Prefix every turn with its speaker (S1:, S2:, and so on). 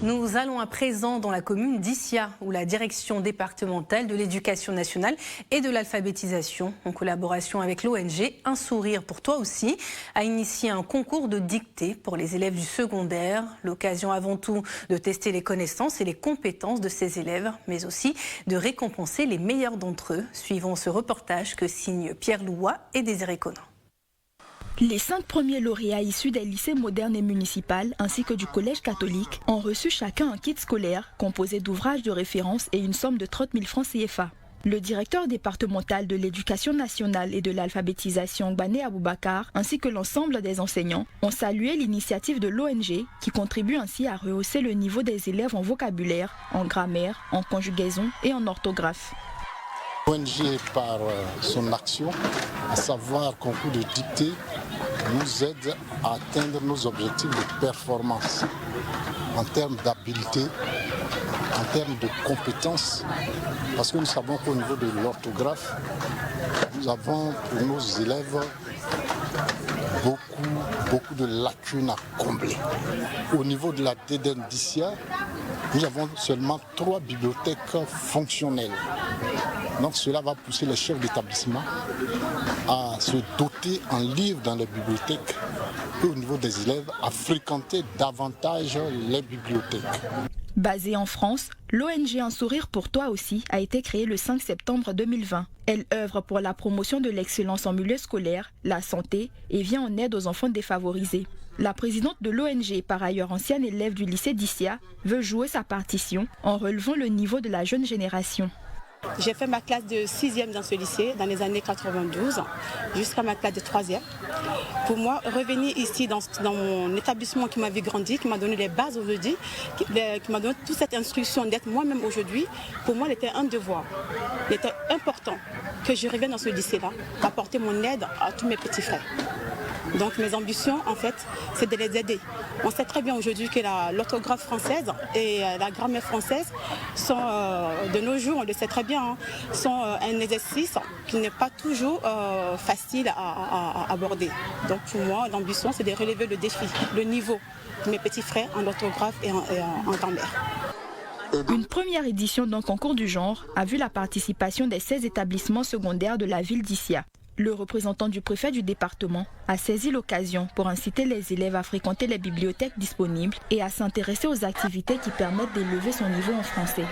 S1: Nous allons à présent dans la commune d'Issia, où la direction départementale de l'éducation nationale et de l'alphabétisation, en collaboration avec l'ONG Un sourire pour toi aussi, a initié un concours de dictée pour les élèves du secondaire. L'occasion avant tout de tester les connaissances et les compétences de ces élèves, mais aussi de récompenser les meilleurs d'entre eux. Suivons ce reportage que signent Pierre Louat et Désiré Conan.
S2: Les 5 premiers lauréats issus des lycées modernes et municipaux ainsi que du collège catholique ont reçu chacun un kit scolaire composé d'ouvrages de référence et une somme de 30 000 francs CFA. Le directeur départemental de l'éducation nationale et de l'alphabétisation, Bané Aboubakar, ainsi que l'ensemble des enseignants, ont salué l'initiative de l'ONG qui contribue ainsi à rehausser le niveau des élèves en vocabulaire, en grammaire, en conjugaison et en orthographe.
S3: L'ONG, par son action, à savoir concours de dictée, nous aide à atteindre nos objectifs de performance en termes d'habileté, en termes de compétences, parce que nous savons qu'au niveau de l'orthographe, nous avons pour nos élèves beaucoup de lacunes à combler. Au niveau de la DEDEN d'Issia, nous avons seulement 3 bibliothèques fonctionnelles. Donc cela va pousser les chefs d'établissement à se doter en livres dans les bibliothèques et au niveau des élèves à fréquenter davantage les bibliothèques.
S2: Basée en France, l'ONG Un sourire pour toi aussi a été créée le 5 septembre 2020. Elle œuvre pour la promotion de l'excellence en milieu scolaire, la santé et vient en aide aux enfants défavorisés. La présidente de l'ONG, par ailleurs ancienne élève du lycée d'Issia, veut jouer sa partition en relevant le niveau de la jeune génération.
S4: J'ai fait ma classe de 6e dans ce lycée, dans les années 92, jusqu'à ma classe de 3e. Pour moi, revenir ici dans mon établissement qui m'a vu grandir, qui m'a donné les bases aujourd'hui, qui m'a donné toute cette instruction d'être moi-même aujourd'hui, pour moi, c'était un devoir. Il était important que je revienne dans ce lycée-là, apporter mon aide à tous mes petits frères. Donc mes ambitions, en fait, c'est de les aider. On sait très bien aujourd'hui que l'orthographe française et la grammaire française sont, de nos jours, on le sait très bien, sont un exercice qui n'est pas toujours facile à aborder. Donc pour moi, l'ambition, c'est de relever le défi, le niveau de mes petits frères en orthographe et en grammaire.
S2: Une première édition d'un concours du genre a vu la participation des 16 établissements secondaires de la ville d'Issia. Le représentant du préfet du département a saisi l'occasion pour inciter les élèves à fréquenter les bibliothèques disponibles et à s'intéresser aux activités qui permettent d'élever son niveau en français.